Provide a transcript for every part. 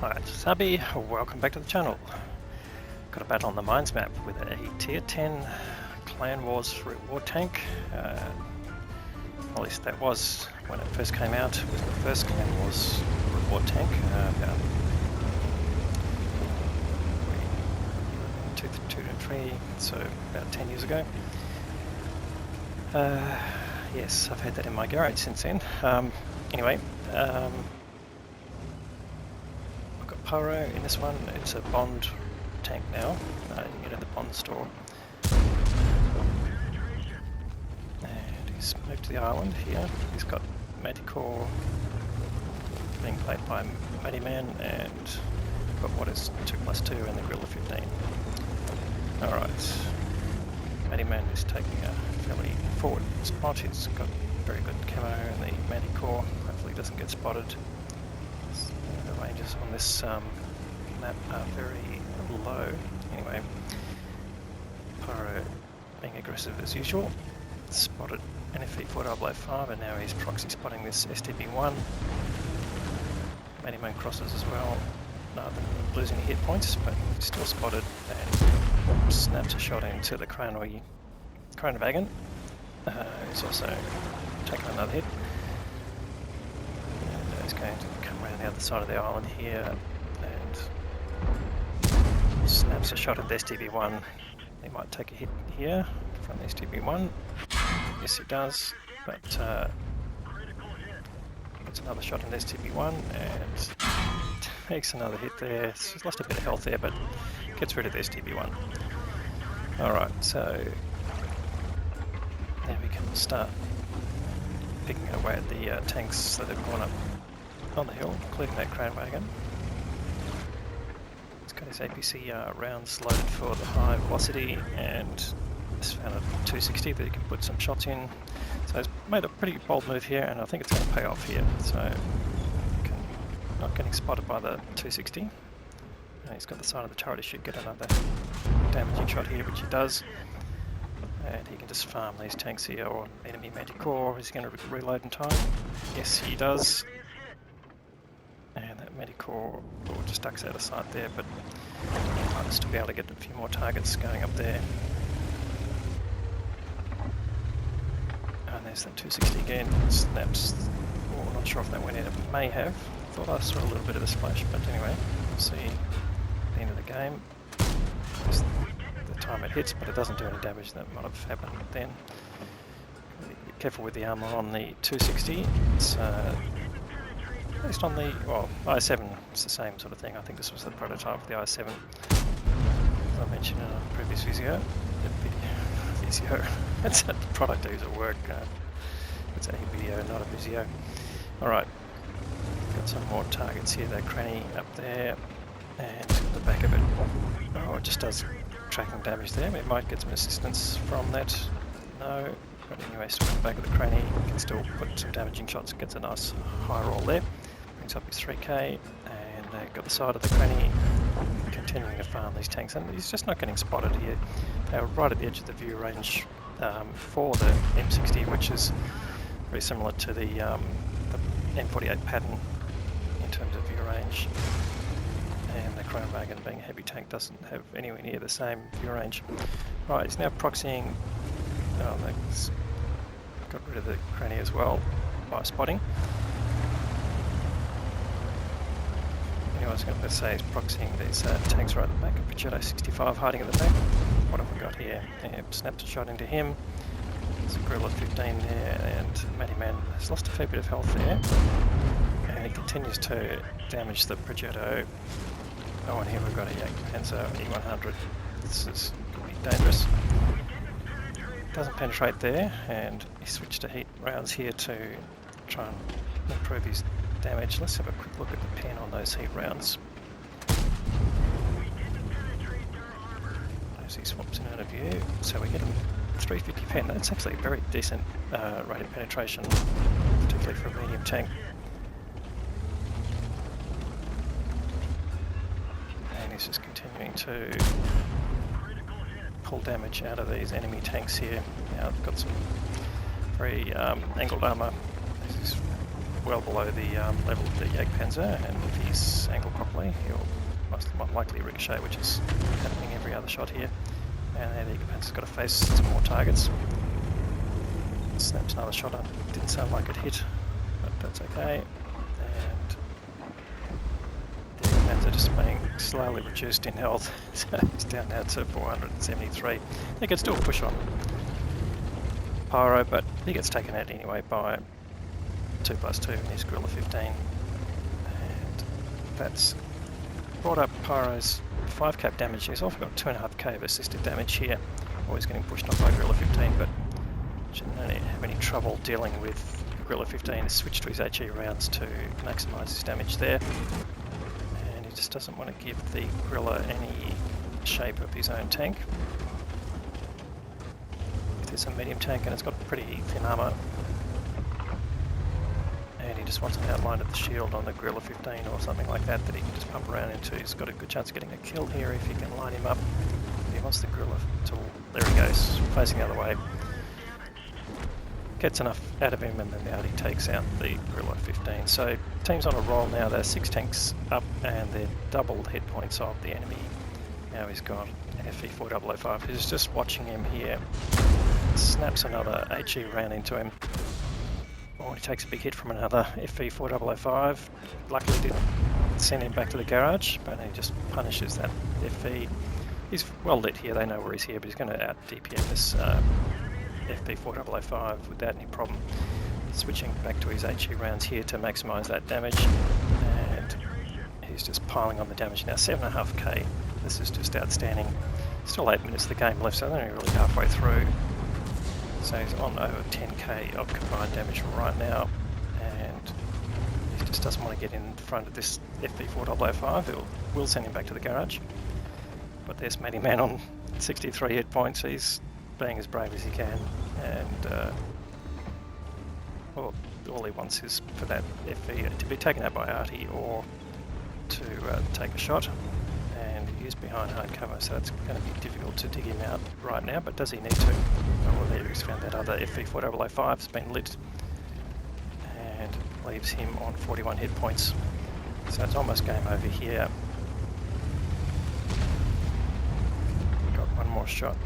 Hi, it's Sabi. Welcome back to the channel. Got a battle on the mines map with a tier 10 Clan Wars reward tank. At least that was when it first came out. It was the first Clan Wars reward tank about 2003, so about 10 years ago. Yes, I've had that in my garage since then. Anyway. Pyro in this one. It's a Bond tank now. You can get it in the Bond store. And he's moved to the island here. He's got Manticore being played by Mattyman, and got what is 2+2 and the Gorilla 15. Alright. Mattyman is taking a fairly forward spot. He's got very good camo and the Manticore. Hopefully doesn't get spotted. The ranges on this map are very low. Anyway, Pyro being aggressive as usual. Spotted NFE 4005 and now he's proxy spotting this STB1. Mattyman crosses as well, rather than losing hit points, but he's still spotted and snaps a shot into the Kronwagen. He's also taken another hit. And he's going to come around the other side of the island here and snaps a shot at the STB1. He might take a hit here from the STB1. Yes, he does, but gets another shot in the STB1 and takes another hit there. He's lost a bit of health there, but gets rid of the STB1. Alright, so now we can start picking away at the tanks that have gone up on the hill, including that Kronwagen. He's got his APC rounds loaded for the high velocity, and he's found a 260 that he can put some shots in. So he's made a pretty bold move here, and I think it's going to pay off here. So not getting spotted by the 260. And he's got the side of the turret. He should get another damaging shot here, which he does. And he can just farm these tanks here, or enemy Manticore. Is he going to reload in time? Yes, he does. And that Manticore just ducks out of sight there, but might still be able to get a few more targets going up there. And there's that 260 again. Snaps. Oh, I'm not sure if that went in. It may have. Thought I saw a little bit of a splash, but anyway, we'll see at the end of the game. Just the time it hits, but it doesn't do any damage. That might have happened then. Be careful with the armor on the 260. It's based on the, well, i7, it's the same sort of thing. I think this was the prototype for the i7, as I mentioned in a previous video. It's a product I use at work. It's a video, not a Visio. Alright, got some more targets here. That cranny up there, and the back of it. Oh, it just does tracking damage there. We might get some assistance from that. No. But anyway, still at the back of the cranny, can still put some damaging shots, gets a nice high roll there. Brings up his 3k, and got the side of the cranny, continuing to farm these tanks, and he's just not getting spotted here. They're right at the edge of the view range for the M60, which is very similar to the M48 pattern in terms of view range. And the Kronwagen, being a heavy tank, doesn't have anywhere near the same view range. Right, he's now proxying. Oh, that's got rid of the cranny as well by spotting. Anyway, I was going to say he's proxying these tanks right at the back. A Peugeot 65 hiding at the back. What have we got here? Yeah, snapped a shot into him. There's a Gorilla 15 there, and Mattyman has lost a fair bit of health there. And he continues to damage the Peugeot. Oh, and here we've got a Panzer E100. This is could be dangerous. Doesn't penetrate there, and he switched to heat rounds here to try and improve his damage. Let's have a quick look at the pen on those heat rounds. As he swaps in out of view, so we get a 350 pen. That's actually a very decent rate of penetration, particularly for a medium tank. And he's just continuing to pull damage out of these enemy tanks here. Now I've got some very angled armour. This is well below the level of the Jagdpanzer, and if he's angled properly probably. He'll most likely ricochet, which is happening every other shot here. And there the Panzer's got to face some more targets. Snaps another shot up. Didn't sound like it hit, but that's okay. And the Panzer just being slowly reduced in health. So he's down now to 473. They can still push on Pyro, but he gets taken out anyway by 2+2 in his Guerrilla 15. And that's brought up Pyro's 5k damage. He's also got 2.5k of assisted damage here. Always getting pushed off by Guerrilla 15, but shouldn't have any trouble dealing with Guerrilla 15. He's switched to his HE rounds to maximise his damage there. And he just doesn't want to give the Guerrilla any shape of his own tank. There's a medium tank and it's got pretty thin armour. And he just wants an outline of the shield on the Guerrilla 15 or something like that that he can just pump around into. He's got a good chance of getting a kill here if he can line him up. But he wants the Guerrilla tool. There he goes, facing the other way. Gets enough out of him and then out he takes out the Guerrilla 15. So team's on a roll now. They're 6 tanks up and they're doubled hit points of the enemy. Now he's got FE4005 who's just watching him here. Snaps another HE round into him. Oh, he takes a big hit from another FE4005. Luckily didn't send him back to the garage, but he just punishes that FE. He's well lit here, they know where he's here, but he's going to out DPM this FE4005 without any problem. Switching back to his HE rounds here to maximise that damage. And he's just piling on the damage now, 7.5k. This is just outstanding. Still 8 minutes of the game left, so they're only really halfway through. So he's on over 10k of combined damage right now, and he just doesn't want to get in front of this FE4005. It will send him back to the garage. But there's Matty Man on 63 hit points. He's being as brave as he can, and well, all he wants is for that FE to be taken out by Artie or to take a shot. And he is behind hard cover, so it's going to be difficult to dig him out right now, but does he need to? Oh, there he's found that other FE4005 has been lit and leaves him on 41 hit points. So it's almost game over here. Got one more shot.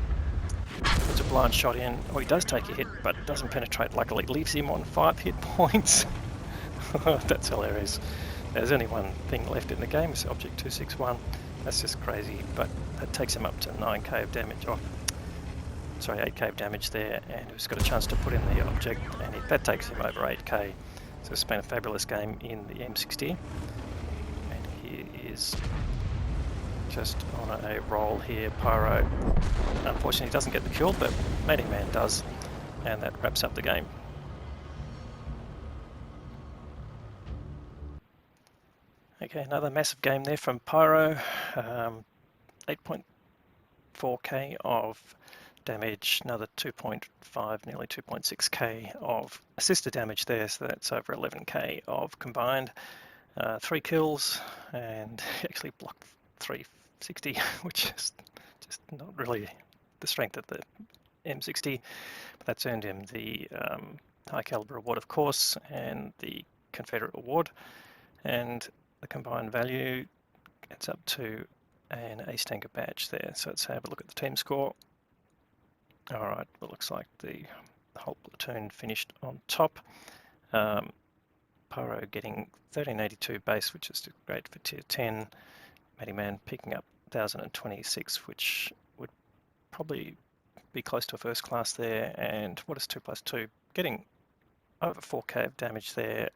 Puts a blind shot in. Oh, he does take a hit, but doesn't penetrate. Luckily, leaves him on 5 hit points. That's hilarious. There's only one thing left in the game, it's Object 261. That's just crazy, but that takes him up to 9k of damage. Oh, sorry, 8k of damage there, and he's got a chance to put in the object, and that takes him over 8k. So it's been a fabulous game in the M60, and he is just on a roll here. Pyro, unfortunately, doesn't get the kill, but Matty Man does, and that wraps up the game. Okay, another massive game there from Pyro. 8.4k of damage, another 2.5, nearly 2.6k of assisted damage there, so that's over 11k of combined. 3 kills, and actually blocked 360, which is just not really the strength of the M60, but that's earned him the high caliber award, of course, and the Confederate award, and the combined value gets up to an ace tanker badge there. So let's have a look at the team score. Alright, well, looks like the whole platoon finished on top. Pyro getting 1382 base, which is great for tier 10. Matty Man picking up 1026, which would probably be close to a first class there. And what is 2+2? Getting over 4k of damage there.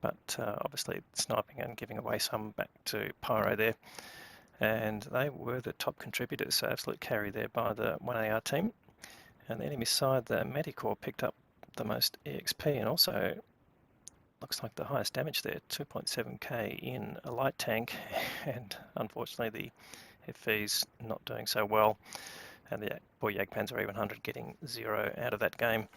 But obviously sniping and giving away some back to Pyro there. And they were the top contributors, so absolute carry there by the 1AR team. And the enemy side, the Medicore picked up the most EXP and also looks like the highest damage there, 2.7k in a light tank. And unfortunately the FV's not doing so well. And the Boy Jagdpanzer E100 getting 0 out of that game.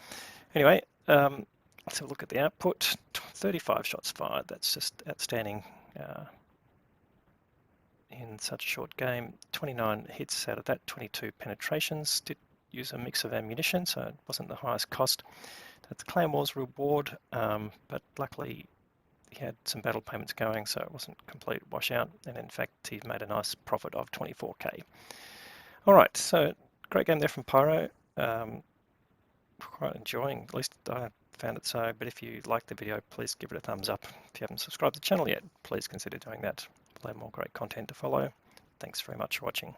Anyway, let's have a look at the output. 35 shots fired, that's just outstanding in such a short game. 29 hits out of that, 22 penetrations. Did use a mix of ammunition, so it wasn't the highest cost. That's Clan Wars reward, but luckily he had some battle payments going, so it wasn't a complete washout. And in fact, he made a nice profit of 24k. All right, so great game there from Pyro. Quite enjoying, at least I found it so. But if you like the video, please give it a thumbs up. If you haven't subscribed to the channel yet, please consider doing that. We'll have more great content to follow. Thanks very much for watching.